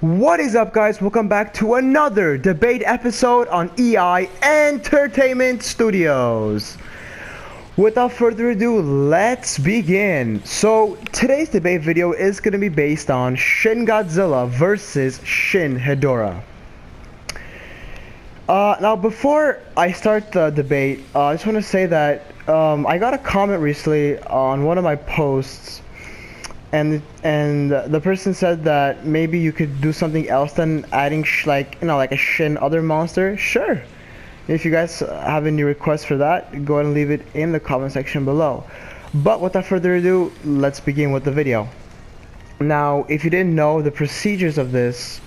What is up, guys? Welcome back to another debate episode on EI Entertainment Studios. Without further ado, let's begin. So today's debate video is going to be based on Shin Godzilla versus Shin Hedorah. Now before I start the debate, I just want to say that I got a comment recently on one of my posts, and the person said that maybe you could do something else than adding like a Shin other monster. Sure. If you guys have any requests for that, go ahead and leave it in the comment section below. But without further ado, let's begin with the video. Now, if you didn't know the procedures of this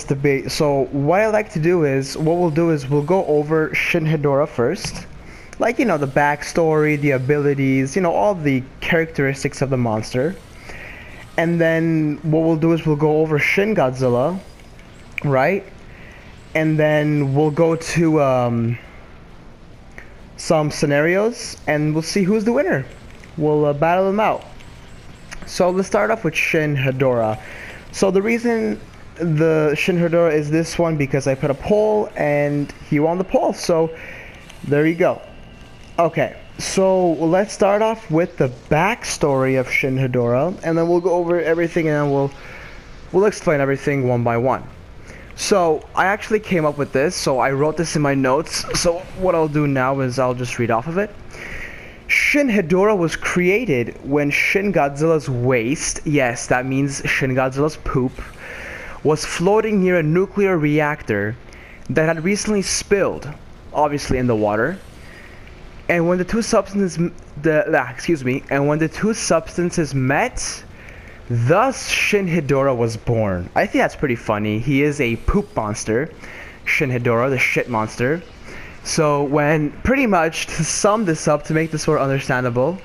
debate, so what I like to do is, we'll go over Shin Hedorah first. Like, the backstory, the abilities, all the characteristics of the monster. And then what we'll do is we'll go over Shin Godzilla, right? And then we'll go to some scenarios and we'll see who's the winner. We'll battle them out. So let's start off with Shin Hedorah. So the reason the Shin Hedorah is this one, because I put a poll and he won the poll. So there you go. Okay, so let's start off with the backstory of Shin Hedorah, and then we'll go over everything, and then we'll explain everything one by one. So I actually came up with this, so I wrote this in my notes. So what I'll do now is I'll just read off of it. Shin Hedorah was created when Shin Godzilla's waste, yes, that means Shin Godzilla's poop, was floating near a nuclear reactor that had recently spilled, obviously in the water. And when the two substances, met, thus Shin Hedorah was born. I think that's pretty funny. He is a poop monster, Shin Hedorah, the shit monster. So when, pretty much, to sum this up, to make this more understandable,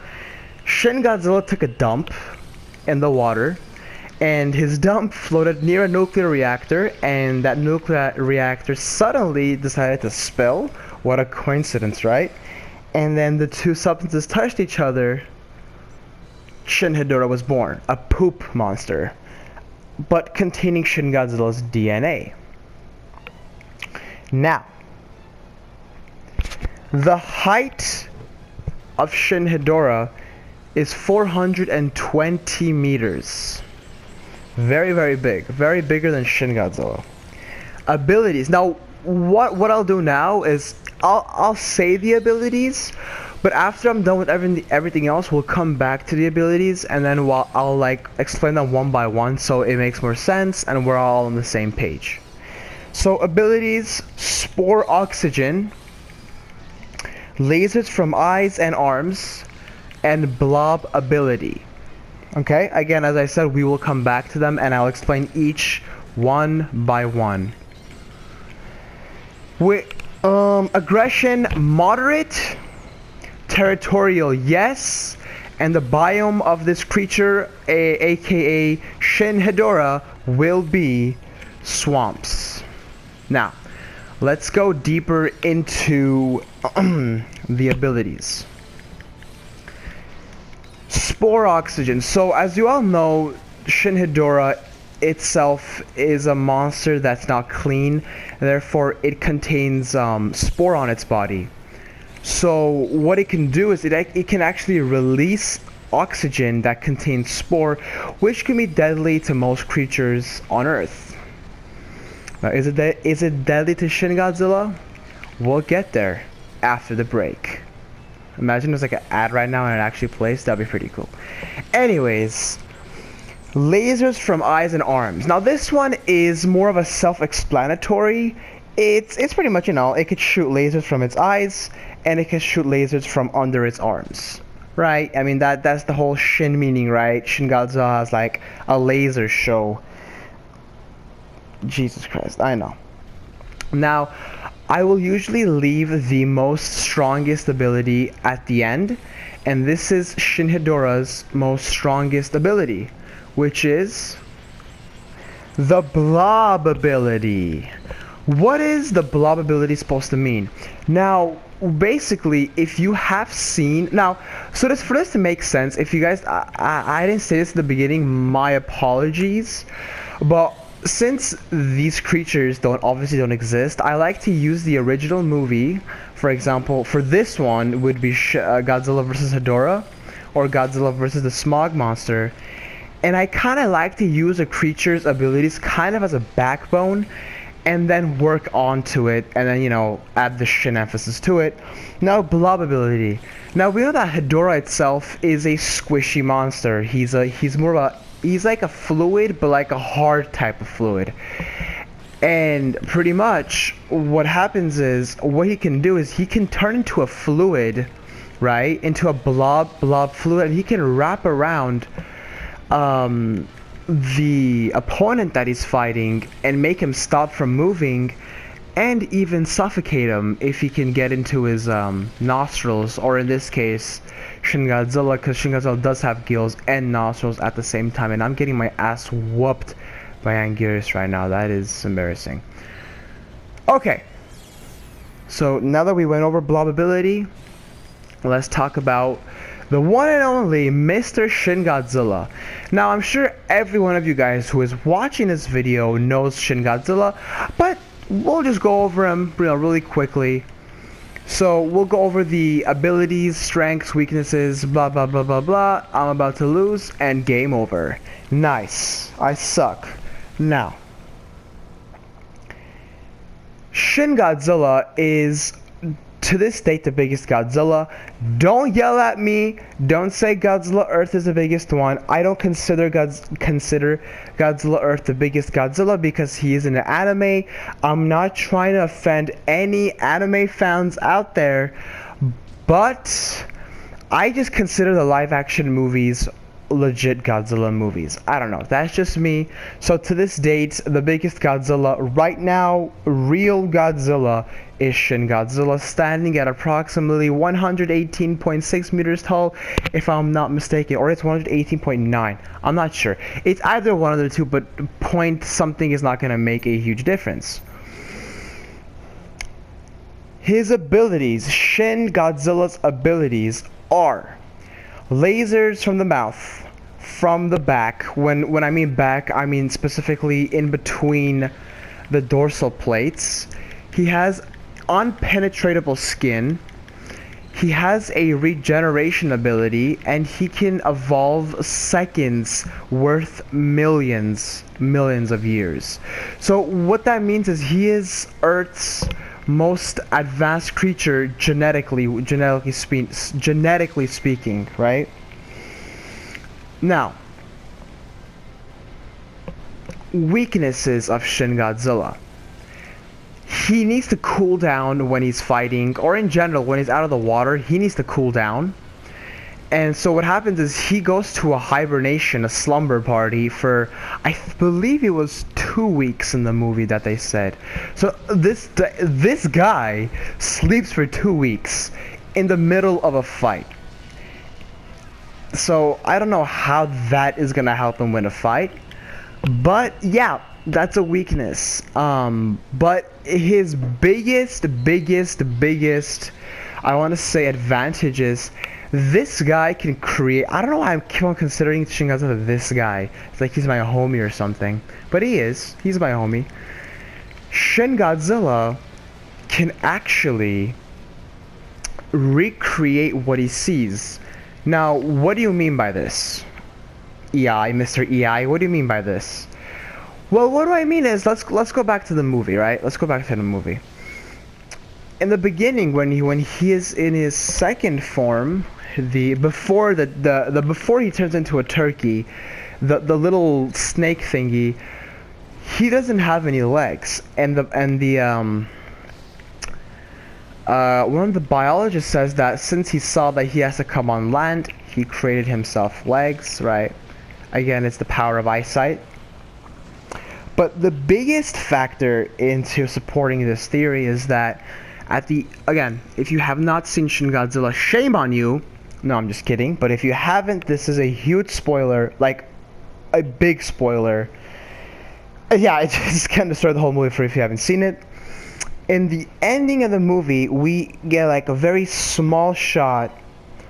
Shin Godzilla took a dump in the water, and his dump floated near a nuclear reactor, and that nuclear reactor suddenly decided to spill. What a coincidence, right? And then the two substances touched each other. Shin Hedorah was born, a poop monster, but containing Shin Godzilla's DNA. Now, the height of Shin Hedorah is 420 meters. Very, very big. Very bigger than Shin Godzilla. Abilities. Now, what I'll do now is I'll say the abilities, but after I'm done with everything else, we'll come back to the abilities, and then I'll like explain them one by one so it makes more sense and we're all on the same page. So abilities: spore oxygen, lasers from eyes and arms, and blob ability. Okay, again, as I said, we will come back to them and I'll explain each one by one. Aggression moderate, territorial yes, and the biome of this creature, aka Shin Hedorah, will be swamps. Now, let's go deeper into the abilities. Spore oxygen. So as you all know, Shin Hedorah itself is a monster that's not clean, therefore it contains spore on its body. So what it can do is it can actually release oxygen that contains spore, which can be deadly to most creatures on Earth. Now, is it deadly to Shin Godzilla? We'll get there after the break. Imagine there's like an ad right now and it actually plays. That'd be pretty cool. Anyways, lasers from eyes and arms. Now this one is more of a self-explanatory. It's pretty much, it could shoot lasers from its eyes and it can shoot lasers from under its arms, right? I mean, that's the whole Shin meaning, right? Shin Godzilla has like a laser show. Jesus Christ, I know. Now, I will usually leave the most strongest ability at the end, and this is Shin Hedorah's most strongest ability, which is the Blob ability. What is the Blob ability supposed to mean? Now, basically, if you have seen now, so for this to make sense, if you guys, I didn't say this at the beginning, my apologies, but since these creatures obviously don't exist, I like to use the original movie. For example, for this one would be Godzilla vs. Hedorah, or Godzilla vs. the Smog Monster. And I kind of like to use a creature's abilities kind of as a backbone, and then work onto it, and then, you know, add the Shin emphasis to it. Now, Blob ability. Now, we know that Hedorah itself is a squishy monster. He's like a fluid, but like a hard type of fluid. And pretty much what happens is, what he can do is he can turn into a fluid, right? Into a blob fluid, and he can wrap around the opponent that he's fighting and make him stop from moving, and even suffocate him if he can get into his nostrils, or in this case Shin Godzilla, because Shin Godzilla does have gills and nostrils at the same time, and I'm getting my ass whooped by Anguirus right now. That is embarrassing. Okay, so now that we went over Blob ability, let's talk about the one and only Mr. Shin Godzilla. Now, I'm sure every one of you guys who is watching this video knows Shin Godzilla, but we'll just go over him, you know, really quickly. So we'll go over the abilities, strengths, weaknesses, blah blah blah blah blah. I'm about to lose, and game over. Nice. I suck. Now, Shin Godzilla is, to this date, the biggest Godzilla. Don't yell at me. Don't say Godzilla Earth is the biggest one. I don't consider Godzilla Earth the biggest Godzilla because he is in an anime. I'm not trying to offend any anime fans out there, but I just consider the live action movies legit Godzilla movies. I don't know, that's just me. So to this date, the biggest Godzilla right now, real Godzilla, is Shin Godzilla, standing at approximately 118.6 meters tall, if I'm not mistaken, or it's 118.9. I'm not sure. It's either one of the two, but point something is not going to make a huge difference. His abilities, Shin Godzilla's abilities, are lasers from the mouth, from the back. When I mean back, I mean specifically in between the dorsal plates. He has unpenetratable skin. He has a regeneration ability, and he can evolve seconds worth millions of years. So what that means is he is Earth's most advanced creature genetically speaking, right? Now, weaknesses of Shin Godzilla. He needs to cool down when he's fighting, or in general when he's out of the water, he needs to cool down. And so what happens is he goes to a hibernation, a slumber party for, I believe it was 2 weeks in the movie that they said. So this guy sleeps for 2 weeks in the middle of a fight. So I don't know how that is gonna help him win a fight, but yeah, that's a weakness. But his biggest, I want to say, advantage is this guy can create. I don't know why I keep on considering Shin Godzilla this guy. It's like he's my homie or something, but he is. He's my homie. Shin Godzilla can actually recreate what he sees. Now, what do you mean by this? EI, Mr. EI, what do you mean by this? Well, what do I mean is, let's go back to the movie, right? Let's go back to the movie. In the beginning, when he is in his second form, before he turns into a turkey, the little snake thingy, he doesn't have any legs, and one of the biologists says that since he saw that he has to come on land, he created himself legs, right? Again, it's the power of eyesight. But the biggest factor into supporting this theory is that again, if you have not seen Shin Godzilla, shame on you. No, I'm just kidding. But if you haven't, this is a huge spoiler, like a big spoiler. Yeah, it's just kind of destroy the whole movie for if you haven't seen it. In the ending of the movie, we get like a very small shot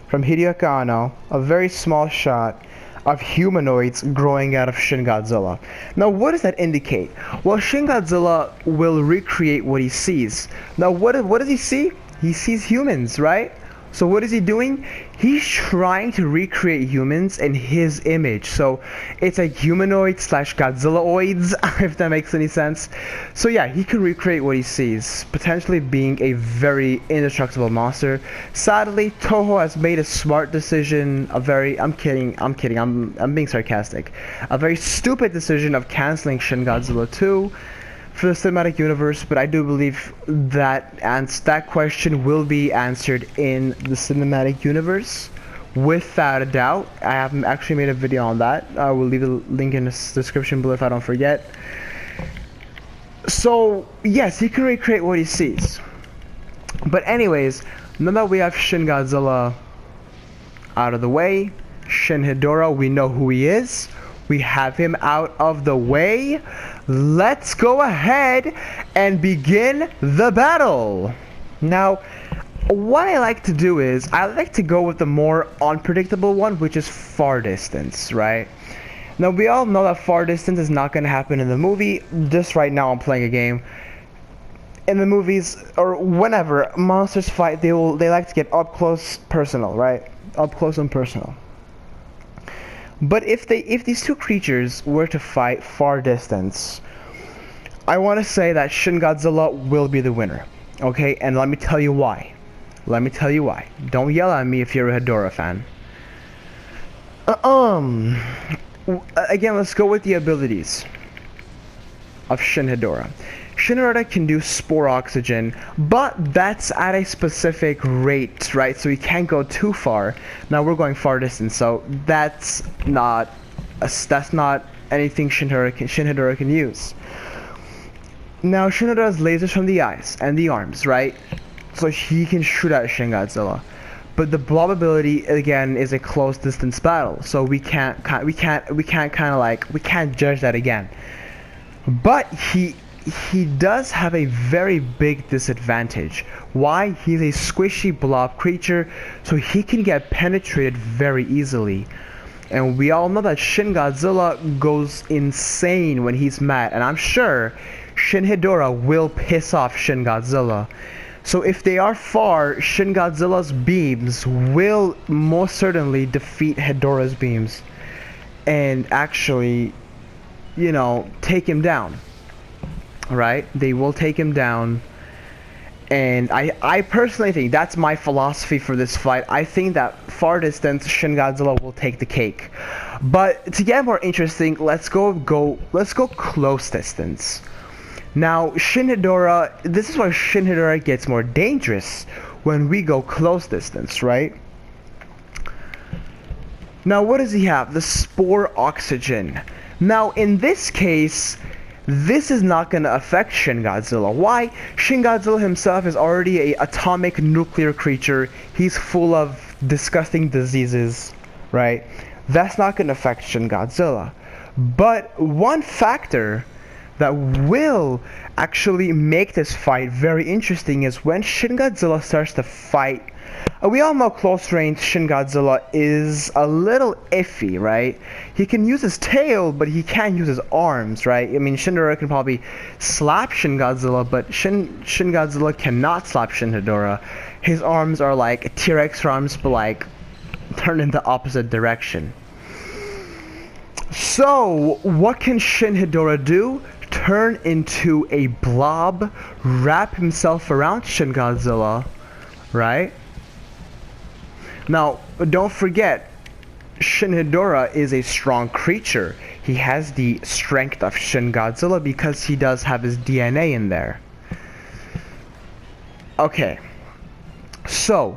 from Hideaki Anno, a very small shot of humanoids growing out of Shin Godzilla. Now, what does that indicate? Well, Shin Godzilla will recreate what he sees. Now, what does he see? He sees humans, right? So what is he doing? He's trying to recreate humans in his image. So it's a humanoid slash Godzillaoids, if that makes any sense. So yeah, he can recreate what he sees, potentially being a very indestructible monster. Sadly, Toho has made a smart decision, I'm kidding, I'm being sarcastic. A very stupid decision of canceling Shin Godzilla 2 for the cinematic universe, but I do believe that that question will be answered in the cinematic universe without a doubt. I haven't actually made a video on that. I will leave the link in the description below if I don't forget. So yes, he can recreate what he sees. But anyways, now that we have Shin Godzilla out of the way, Shin Hedorah, we know who he is. We have him out of the way. Let's go ahead and begin the battle. Now, what I like to do is, I like to go with the more unpredictable one, which is far distance, right? Now, we all know that far distance is not going to happen in the movie. Just right now, I'm playing a game. In the movies, or whenever monsters fight, they like to get up close, personal, right? Up close and personal. But if these two creatures were to fight far distance, I want to say that Shin Godzilla will be the winner. Okay, and let me tell you why. Let me tell you why. Don't yell at me if you're a Hedorah fan. Again, let's go with the abilities of Shin Hedorah. Shin Hedorah can do spore oxygen, but that's at a specific rate, right? So he can't go too far. Now we're going far distance, so that's not anything Shin Hedorah can use. Now Shin Hedorah has lasers from the eyes and the arms, right? So he can shoot at Shin Godzilla. But the Blob ability again is a close distance battle, so we can't judge that again. But he does have a very big disadvantage. Why? He's a squishy blob creature, so he can get penetrated very easily. And we all know that Shin Godzilla goes insane when he's mad, and I'm sure Shin Hedorah will piss off Shin Godzilla. So if they are far, Shin Godzilla's beams will most certainly defeat Hedorah's beams and actually, you know, take him down. Right? They will take him down. And I personally think that's my philosophy for this fight. I think that far distance Shin Godzilla will take the cake. But to get more interesting, let's go close distance. Now, Shin Hedorah, this is where Shin Hedorah gets more dangerous when we go close distance, right? Now, what does he have? The spore oxygen. Now, in this case, this is not going to affect Shin Godzilla. Why? Shin Godzilla himself is already an atomic nuclear creature. He's full of disgusting diseases, right? That's not going to affect Shin Godzilla. But one factor that will actually make this fight very interesting is when Shin Godzilla starts to fight. We all know close range Shin Godzilla is a little iffy, right? He can use his tail, but he can't use his arms, right? I mean, Shin Hedorah can probably slap Shin Godzilla, but Shin Godzilla cannot slap Shin Hedorah. His arms are like T-Rex arms, but like turned in the opposite direction. So, what can Shin Hedorah do? Turn into a blob, wrap himself around Shin Godzilla, right? Now, don't forget, Shin Hedorah is a strong creature. He has the strength of Shin Godzilla because he does have his DNA in there. Okay, so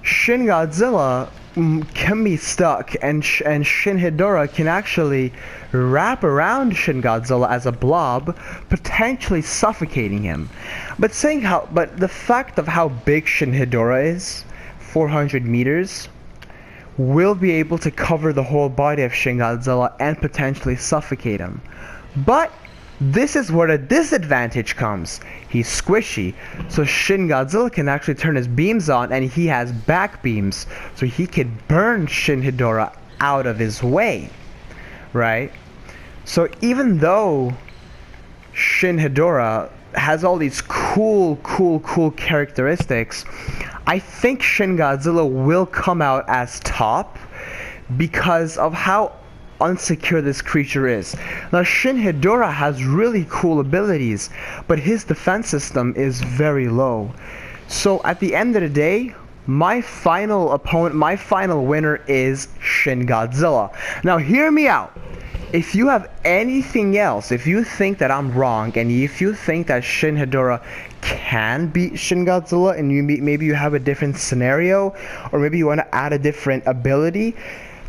Shin Godzilla can be stuck, and Shin Hedorah can actually wrap around Shin Godzilla as a blob, potentially suffocating him. But the fact of how big Shin Hedorah is, 400 meters, will be able to cover the whole body of Shin Godzilla and potentially suffocate him. But this is where the disadvantage comes. He's squishy, so Shin Godzilla can actually turn his beams on, and he has back beams, so he could burn Shin Hedorah out of his way, right? So even though Shin Hedorah has all these cool characteristics, I think Shin Godzilla will come out as top because of how unsecure this creature is. Now Shin Hedorah has really cool abilities, but his defense system is very low. So at the end of the day, my final opponent, my final winner is Shin Godzilla. Now hear me out. If you have anything else, if you think that I'm wrong, and if you think that Shin Hedorah can beat Shin Godzilla, and maybe you have a different scenario, or maybe you want to add a different ability,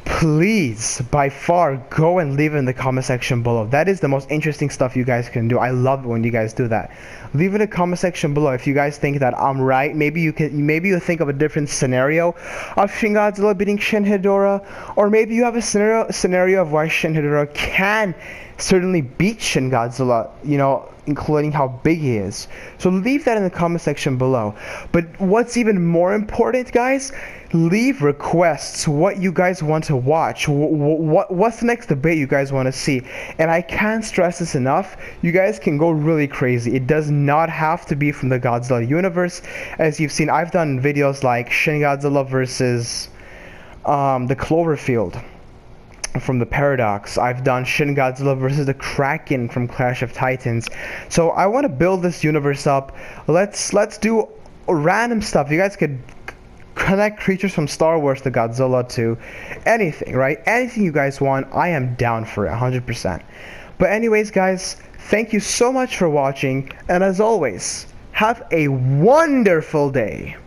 please, by far, go and leave it in the comment section below. That is the most interesting stuff you guys can do. I love it when you guys do that. Leave it in the comment section below if you guys think that I'm right. Maybe you think of a different scenario of Shin Godzilla beating Shin Hedorah, or maybe you have a scenario of why Shin Hedorah can certainly beat Shin Godzilla, you know, including how big he is. So leave that in the comment section below. But what's even more important, guys, leave requests, what you guys want to watch, what's the next debate you guys want to see. And I can't stress this enough, you guys can go really crazy. It does not have to be from the Godzilla universe. As you've seen, I've done videos like Shin Godzilla versus the Cloverfield from the Paradox. I've done Shin Godzilla versus the Kraken from Clash of Titans. So I want to build this universe up. Let's do random stuff. You guys could connect creatures from Star Wars to Godzilla to anything, right? Anything you guys want, I am down for it 100%. But anyways, guys, thank you so much for watching, and as always, have a wonderful day.